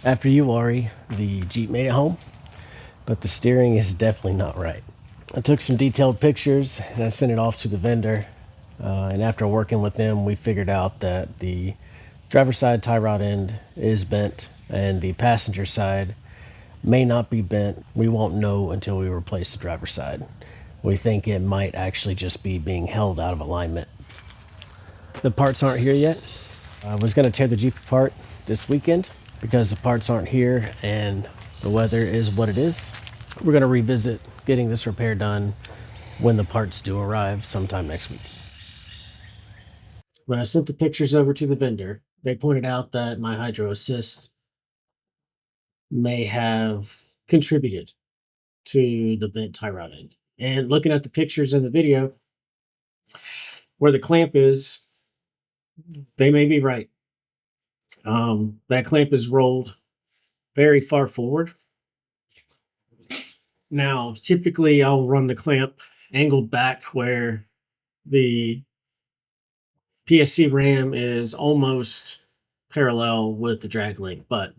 After Uwharrie, the Jeep made it home, but the steering is definitely not right. I took some detailed pictures and I sent it off to the vendor. And after working with them, we figured out that the driver's side tie rod end is bent and the passenger side may not be bent. We won't know until we replace the driver's side. We think it might actually just be being held out of alignment. The parts aren't here yet. I was going to tear the Jeep apart this weekend. Because the parts aren't here and the weather is what it is, we're going to revisit getting this repair done when the parts do arrive sometime next week. When I sent the pictures over to the vendor, they pointed out that my hydro assist may have contributed to the bent tie rod end. And looking at the pictures in the video, where the clamp is, they may be right. That clamp is rolled very far forward. Now, typically I'll run the clamp angled back where the PSC ram is almost parallel with the drag link, but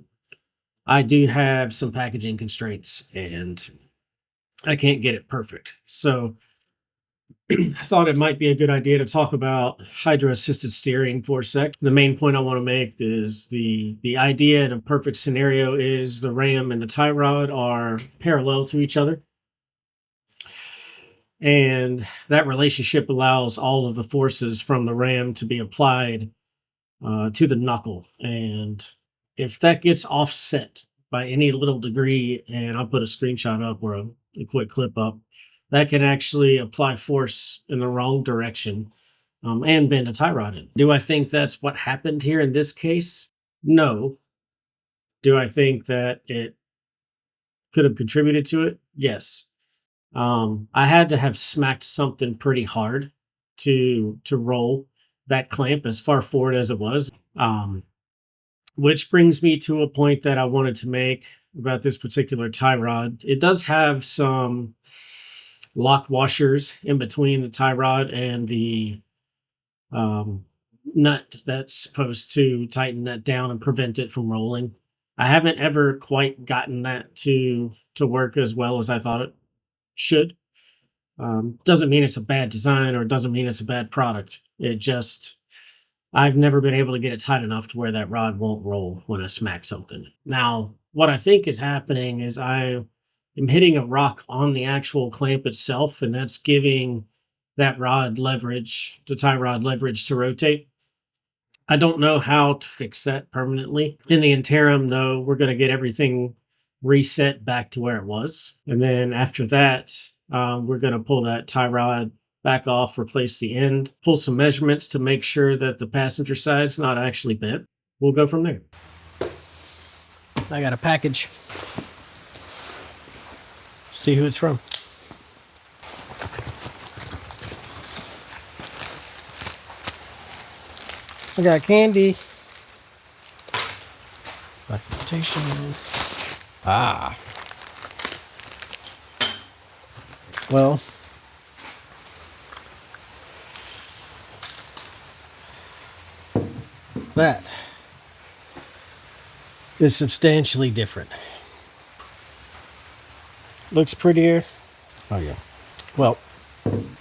I do have some packaging constraints and I can't get it perfect. So I thought it might be a good idea to talk about hydro assisted steering for a sec. The main point I want to make is the idea in a perfect scenario is the ram and the tie rod are parallel to each other. And that relationship allows all of the forces from the ram to be applied to the knuckle. And if that gets offset by any little degree, and I'll put a screenshot up or a quick clip up, that can actually apply force in the wrong direction and bend a tie rod in. Do I think that's what happened here in this case? No. Do I think that it could have contributed to it? Yes. I had to have smacked something pretty hard to roll that clamp as far forward as it was. Which brings me to a point that I wanted to make about this particular tie rod. It does have some lock washers in between the tie rod and the nut that's supposed to tighten that down and prevent it from rolling. I haven't ever quite gotten that to work as well as I thought it should. Doesn't mean it's a bad design or it doesn't mean it's a bad product. It just, I've never been able to get it tight enough to where that rod won't roll when I smack something. Now, what I think is happening is I am hitting a rock on the actual clamp itself, and that's giving that rod leverage, the tie rod leverage to rotate. I don't know how to fix that permanently. In the interim, though, we're going to get everything reset back to where it was. And then after that, we're going to pull that tie rod back off, replace the end, pull some measurements to make sure that the passenger side's not actually bent. We'll go from there. I got a package. See who it's from. I got candy. Documentation. Ah. Well, that is substantially different. Looks prettier. Oh yeah. Well,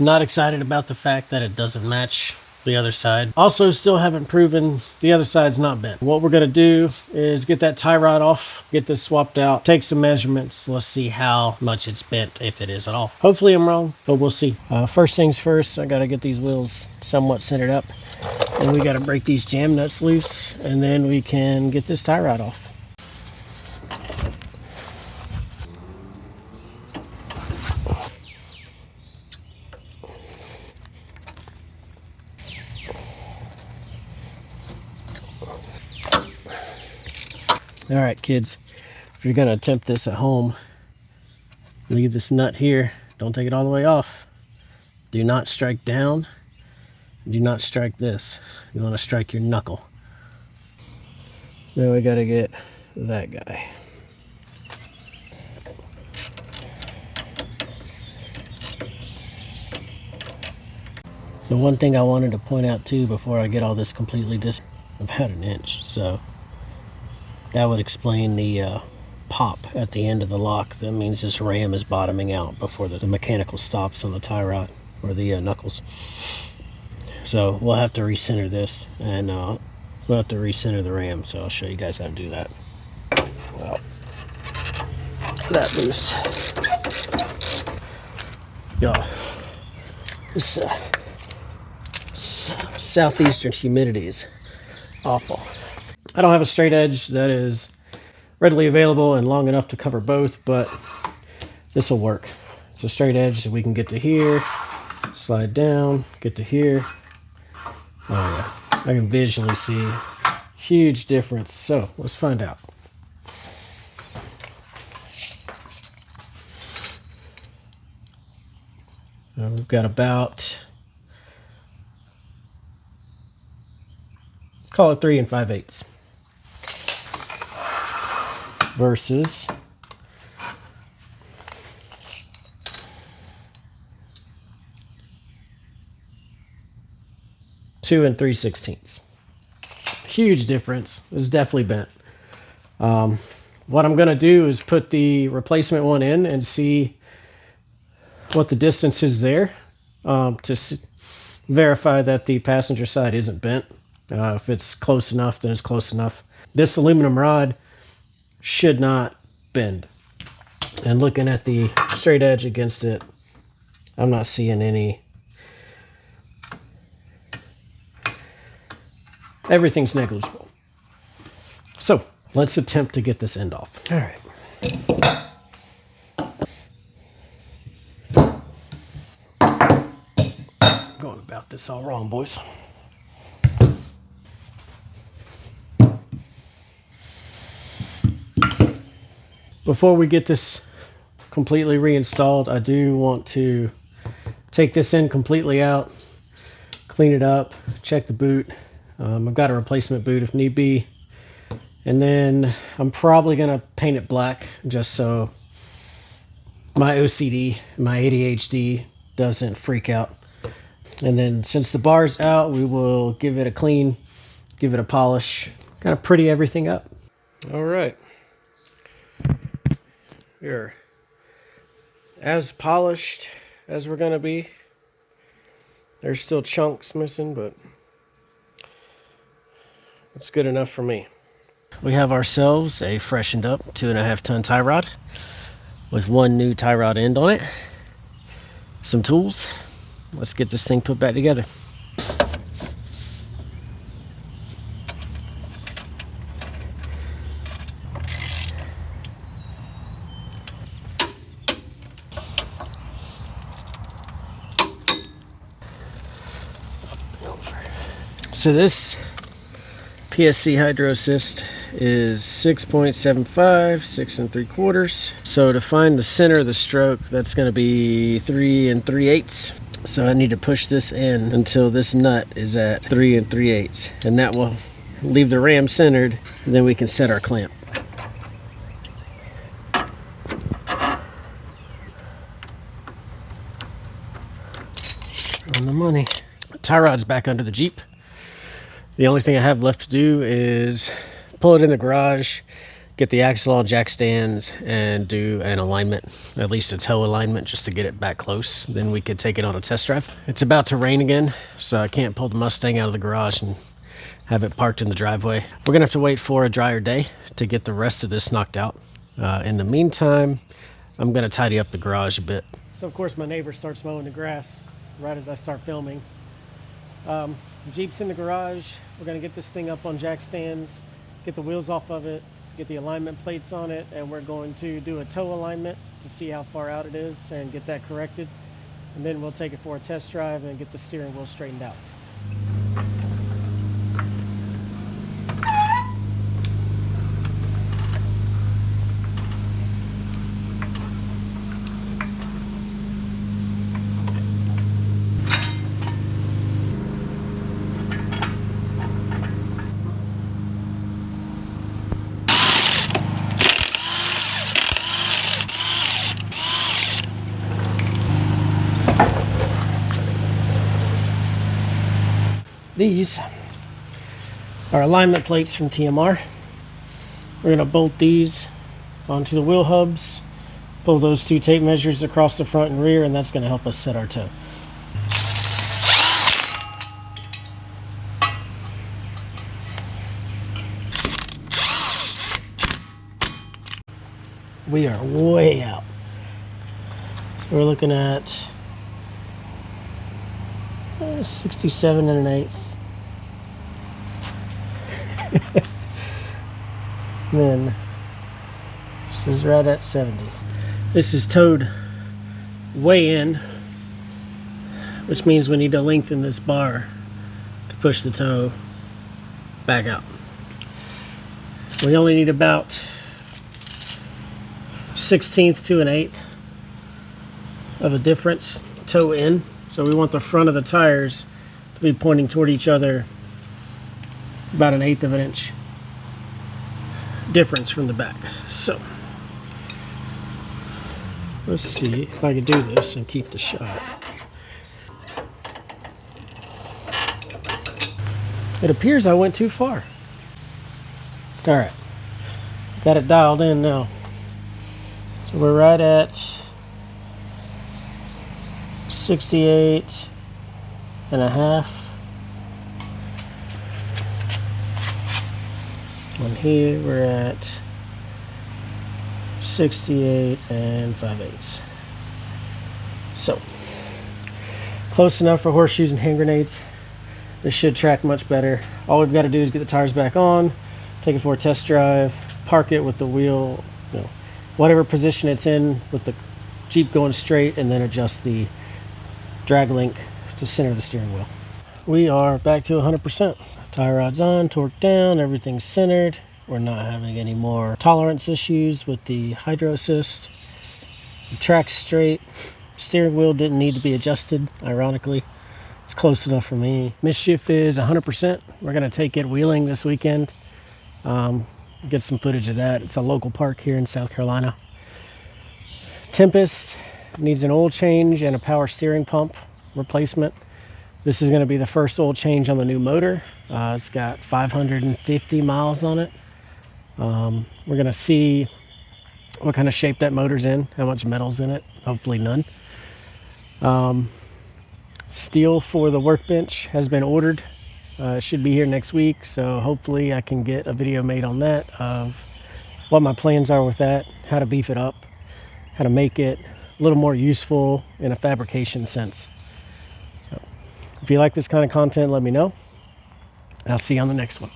not excited about the fact that it doesn't match the other side. Also, still haven't proven the other side's not bent. What we're gonna do is get that tie rod off, get this swapped out, take some measurements. Let's see how much it's bent, if it is at all. Hopefully I'm wrong, but we'll see. First things first, I gotta get these wheels somewhat centered up, and we gotta break these jam nuts loose, and then we can get this tie rod off. All right, kids, if you're gonna attempt this at home, leave this nut here. Don't take it all the way off. Do not strike down. Do not strike this. You want to strike your knuckle. Now we gotta get that guy. The one thing I wanted to point out too before I get all this completely about an inch. So That would explain the pop at the end of the lock. That means this ram is bottoming out before the mechanical stops on the tie rod or the knuckles. So we'll have to recenter this, and we'll have to recenter the ram. So I'll show you guys how to do that. Well, that loose. Y'all, this southeastern humidity is awful. I don't have a straight edge that is readily available and long enough to cover both, but this will work. It's a straight edge that we can get to here, slide down, get to here. Oh yeah, I can visually see huge difference. So let's find out. We've got about, call it 3 5/8 versus 2 3/16. Huge difference. It's definitely bent. What I'm going to do is put the replacement one in and see what the distance is there to verify that the passenger side isn't bent. If it's close enough, then it's close enough. This aluminum rod should not bend. And looking at the straight edge against it, I'm not seeing any. Everything's negligible. So let's attempt to get this end off. All right. Going about this all wrong, boys. Before we get this completely reinstalled, I do want to take this end completely out, clean it up, check the boot. I've got a replacement boot if need be. And then I'm probably going to paint it black just so my OCD, my ADHD doesn't freak out. And then since the bar's out, we will give it a clean, give it a polish, kind of pretty everything up. All right. We're as polished as we're going to be. There's still chunks missing, but it's good enough for me. We have ourselves a freshened up 2.5 ton tie rod with one new tie rod end on it. Some tools. Let's get this thing put back together. So this PSC Hydro Assist is 6.75, 6 3/4. So to find the center of the stroke, that's going to be 3 3/8. So I need to push this in until this nut is at 3 3/8, and that will leave the ram centered, and then we can set our clamp. On the money. Tie rod's back under the Jeep. The only thing I have left to do is pull it in the garage, get the axle on jack stands, and do an alignment, at least a toe alignment, just to get it back close. Then we could take it on a test drive. It's about to rain again, so I can't pull the Mustang out of the garage and have it parked in the driveway. We're gonna have to wait for a drier day to get the rest of this knocked out. In the meantime, I'm gonna tidy up the garage a bit. So of course my neighbor starts mowing the grass right as I start filming. Jeep's in the garage. We're gonna get this thing up on jack stands, get the wheels off of it, get the alignment plates on it, and we're going to do a toe alignment to see how far out it is and get that corrected. And then we'll take it for a test drive and get the steering wheel straightened out. These are alignment plates from TMR. We're going to bolt these onto the wheel hubs, pull those 2 tape measures across the front and rear, and that's going to help us set our toe. We are way out. We're looking at 67 1/8. Then this is right at 70. This is towed way in, which means we need to lengthen this bar to push the toe back out. We only need about 1/16 to 1/8 of a difference toe in. So we want the front of the tires to be pointing toward each other about 1/8 of an inch difference from the back. So let's see if I can do this and keep the shot. It appears I went too far. All right, got it dialed in now. So we're right at 68 1/2. On here we're at 68 5/8. So close enough for horseshoes and hand grenades. This should track much better. All we've got to do is get the tires back on, take it for a test drive, park it with the wheel, whatever position it's in with the Jeep going straight, and then adjust the drag link to center the steering wheel. We are back to 100%. Tie rod's on, torque down, everything's centered. We're not having any more tolerance issues with the hydro assist. The track's straight. Steering wheel didn't need to be adjusted, ironically. It's close enough for me. Mischief is 100%. We're going to take it wheeling this weekend. Get some footage of that. It's a local park here in South Carolina. Tempest needs an oil change and a power steering pump replacement. This is going to be the first oil change on the new motor. It's got 550 miles on it. We're going to see what kind of shape that motor's in, how much metal's in it. Hopefully none. Steel for the workbench has been ordered. It should be here next week, so hopefully I can get a video made on that of what my plans are with that, how to beef it up, how to make it a little more useful in a fabrication sense. So if you like this kind of content, let me know. I'll see you on the next one.